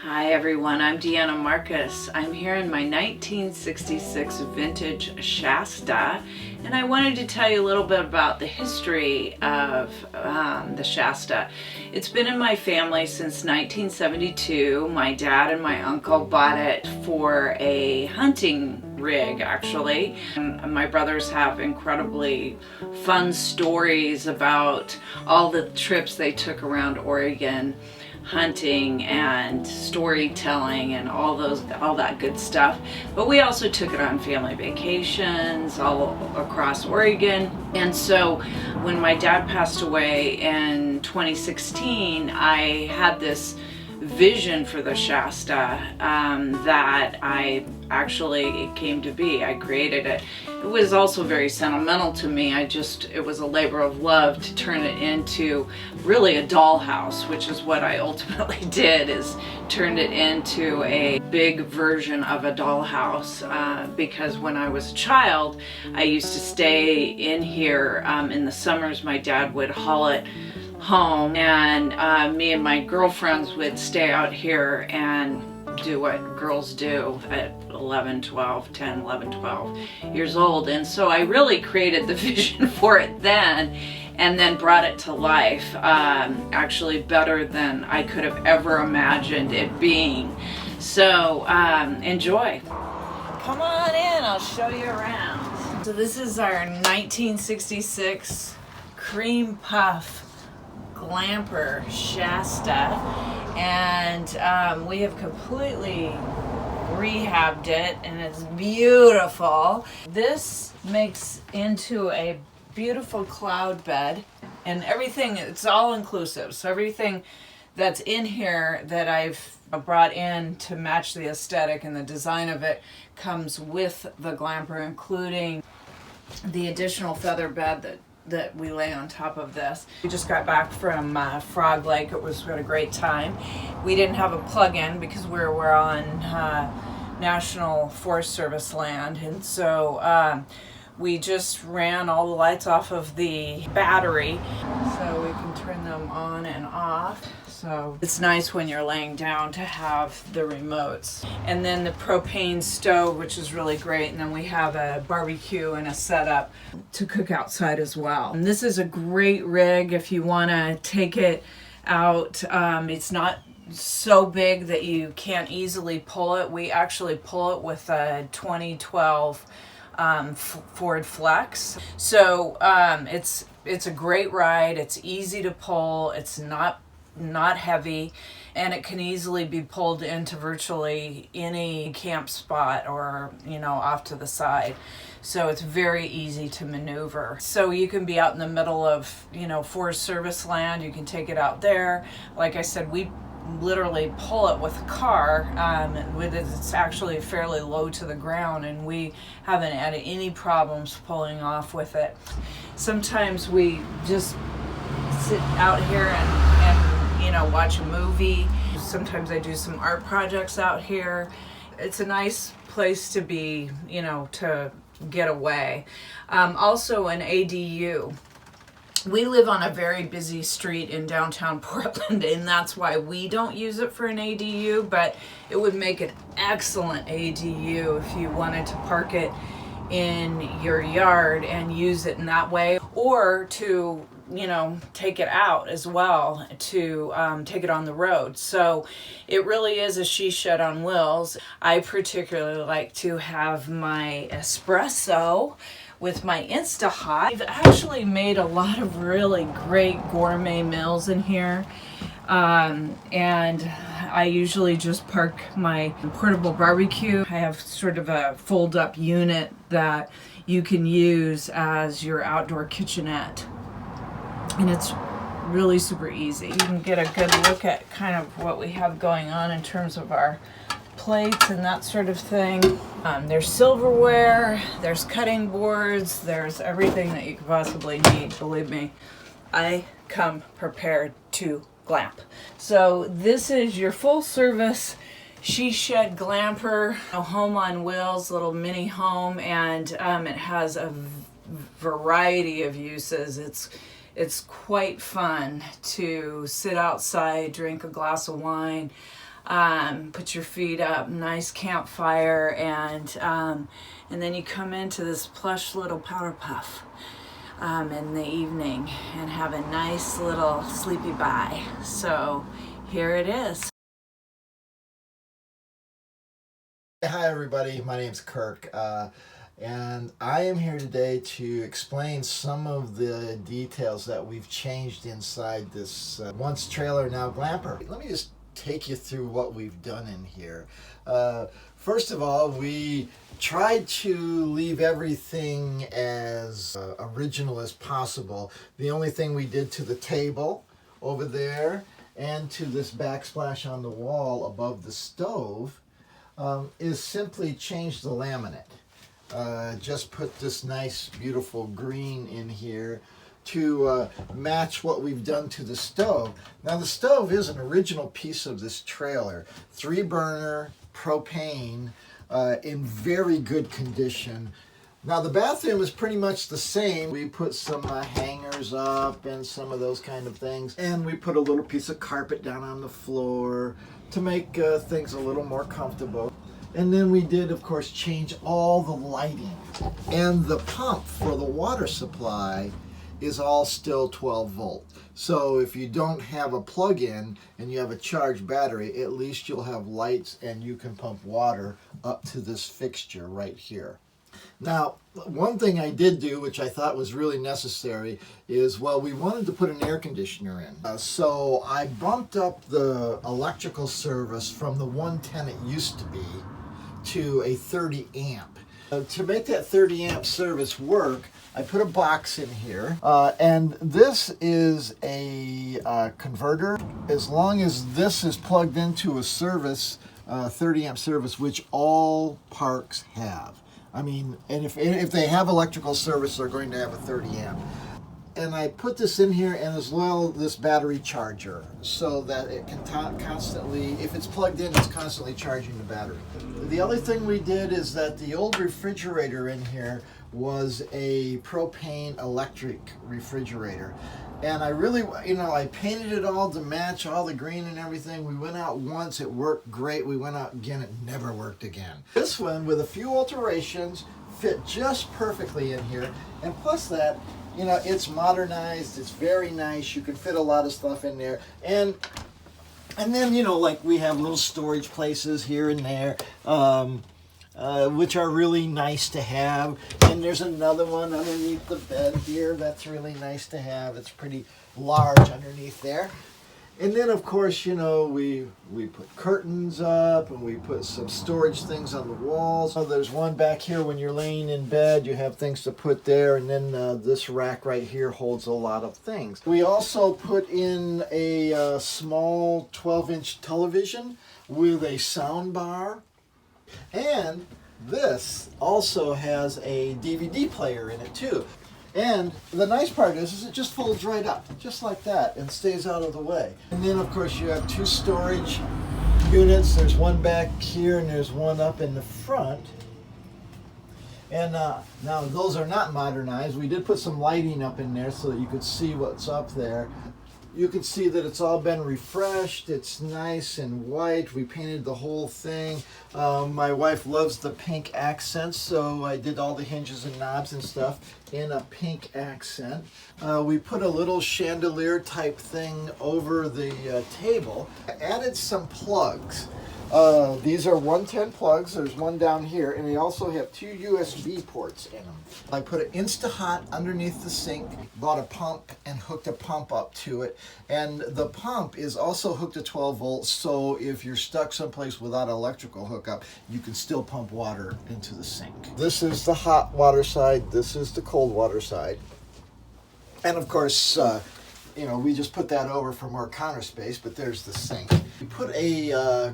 Hi everyone, I'm Deanna Marcus. I'm here in my 1966 vintage Shasta, and I wanted to tell you a little bit about the history of the Shasta. It's been in my family since 1972. My dad and my uncle bought it for a hunting rig, actually. And my brothers have incredibly fun stories about all the trips they took around Oregon hunting and storytelling and all that good stuff. But we also took it on family vacations all across Oregon. And so when my dad passed away in 2016, I had this vision for the Shasta that it came to be. I created it. It was also very sentimental to me. It was a labor of love to turn it into really a dollhouse, which is what I ultimately did, is turned it into a big version of a dollhouse because when I was a child, I used to stay in here in the summers. My dad would haul it home, and me and my girlfriends would stay out here and do what girls do at 11 12 years old. And so I really created the vision for it then, and then brought it to life, actually better than I could have ever imagined it being. So enjoy. Come on in, I'll show you around. So this is our 1966 cream puff glamper Shasta, and we have completely rehabbed it, and it's beautiful. This makes into a beautiful cloud bed, and everything, it's all inclusive. So everything that's in here that I've brought in to match the aesthetic and the design of it comes with the glamper, including the additional feather bed that we lay on top of this. We just got back from Frog Lake. We had a great time. We didn't have a plug-in because we're on National Forest Service land, and so we just ran all the lights off of the battery so we can turn them on and off. So it's nice when you're laying down to have the remotes. And then the propane stove, which is really great. And then we have a barbecue and a setup to cook outside as well. And this is a great rig if you want to take it out. It's not so big that you can't easily pull it. We actually pull it with a 2012 Ford Flex. So it's a great ride. It's easy to pull. It's not heavy, and it can easily be pulled into virtually any camp spot or off to the side. So it's very easy to maneuver. So you can be out in the middle of Forest Service land. You can take it out there. Like I said, we literally pull it with a car. It's actually fairly low to the ground, and we haven't had any problems pulling off with it. Sometimes we just sit out here and watch a movie. Sometimes I do some art projects out here. It's a nice place to be, to get away. Also an ADU. We live on a very busy street in downtown Portland, and that's why we don't use it for an ADU, but it would make an excellent ADU if you wanted to park it in your yard and use it in that way, or to take it out as well, to take it on the road. So it really is a she shed on wheels. I particularly like to have my espresso with my Insta-Hot. I've actually made a lot of really great gourmet meals in here. And I usually just park my portable barbecue. I have sort of a fold-up unit that you can use as your outdoor kitchenette. And it's really super easy. You can get a good look at kind of what we have going on in terms of our plates and that sort of thing. There's silverware, there's cutting boards, there's everything that you could possibly need. Believe me, I come prepared to glamp. So this is your full service she shed glamper, a home on wheels, little mini home, and it has a variety of uses. It's quite fun to sit outside, drink a glass of wine, Put your feet up, nice campfire, and then you come into this plush little powder puff in the evening and have a nice little sleepy bye. So here it is. Hi everybody, my name's Kirk, and I am here today to explain some of the details that we've changed inside this once trailer, now glamper. Let me just take you through what we've done in here. First of all, we tried to leave everything as original as possible. The only thing we did to the table over there and to this backsplash on the wall above the stove is simply change the laminate. Just put this nice beautiful green in here to match what we've done to the stove. Now the stove is an original piece of this trailer. 3-burner propane in very good condition. Now the bathroom is pretty much the same. We put some hangers up and some of those kind of things, and we put a little piece of carpet down on the floor to make things a little more comfortable. And then we did, of course, change all the lighting. And the pump for the water supply is all still 12 volt. So if you don't have a plug-in and you have a charged battery, at least you'll have lights and you can pump water up to this fixture right here. Now, one thing I did do, which I thought was really necessary, is, well, we wanted to put an air conditioner in. So I bumped up the electrical service from the 110 it used to be to a 30 amp. To make that 30 amp service work, I put a box in here, and this is a converter. As long as this is plugged into a service, 30 amp service, which all parks have. I mean, and if they have electrical service, they're going to have a 30 amp. And I put this in here, and as well this battery charger, so that it can constantly, if it's plugged in, it's constantly charging the battery. The other thing we did is that the old refrigerator in here was a propane electric refrigerator. And I really, I painted it all to match all the green and everything. We went out once, it worked great. We went out again, it never worked again. This one, with a few alterations, fit just perfectly in here. And plus that, it's modernized, it's very nice. You can fit a lot of stuff in there. And then, like we have little storage places here and there, which are really nice to have. And there's another one underneath the bed here that's really nice to have. It's pretty large underneath there. And then, of course, we put curtains up, and we put some storage things on the walls. So there's one back here when you're laying in bed, you have things to put there, and then this rack right here holds a lot of things. We also put in a small 12-inch television with a sound bar, and this also has a DVD player in it too. And the nice part is it just folds right up, just like that, and stays out of the way. And then, of course, you have 2 storage units. There's one back here, and there's one up in the front. And now, those are not modernized. We did put some lighting up in there so that you could see what's up there. You can see that it's all been refreshed. It's nice and white. We painted the whole thing. My wife loves the pink accents, so I did all the hinges and knobs and stuff in a pink accent. We put a little chandelier type thing over the table. I added some plugs. These are 110 plugs. There's one down here, and they also have 2 USB ports in them. I put an Insta-Hot underneath the sink, bought a pump, and hooked a pump up to it. And the pump is also hooked to 12 volts, so if you're stuck someplace without an electrical hookup, you can still pump water into the sink. This is the hot water side. This is the cold water side. And of course, we just put that over for more counter space, but there's the sink. We put a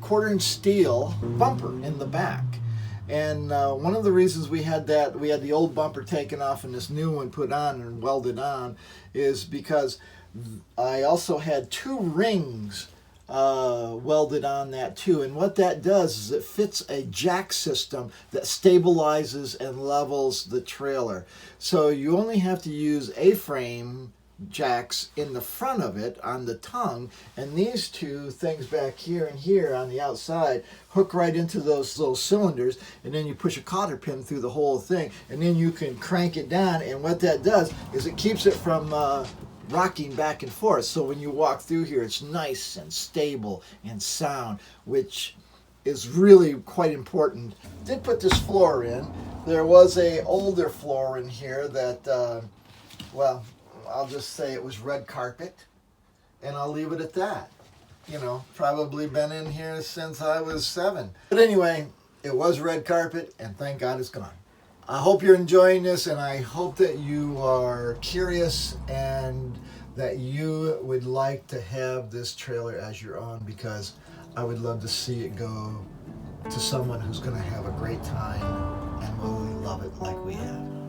1/4-inch steel bumper in the back. And one of the reasons we had the old bumper taken off and this new one put on and welded on, is because I also had 2 rings welded on that too. And what that does is it fits a jack system that stabilizes and levels the trailer. So you only have to use A-frame jacks in the front of it on the tongue, and these two things back here and here on the outside hook right into those little cylinders, and then you push a cotter pin through the whole thing, and then you can crank it down, and what that does is it keeps it from rocking back and forth. So when you walk through here, it's nice and stable and sound, which is really quite important. Did put this floor in. There was a older floor in here that, well, I'll just say it was red carpet, and I'll leave it at that. You know, probably been in here since I was 7. But anyway, it was red carpet, and thank God it's gone. I hope you're enjoying this, and I hope that you are curious and that you would like to have this trailer as your own, because I would love to see it go to someone who's going to have a great time and will love it like we have.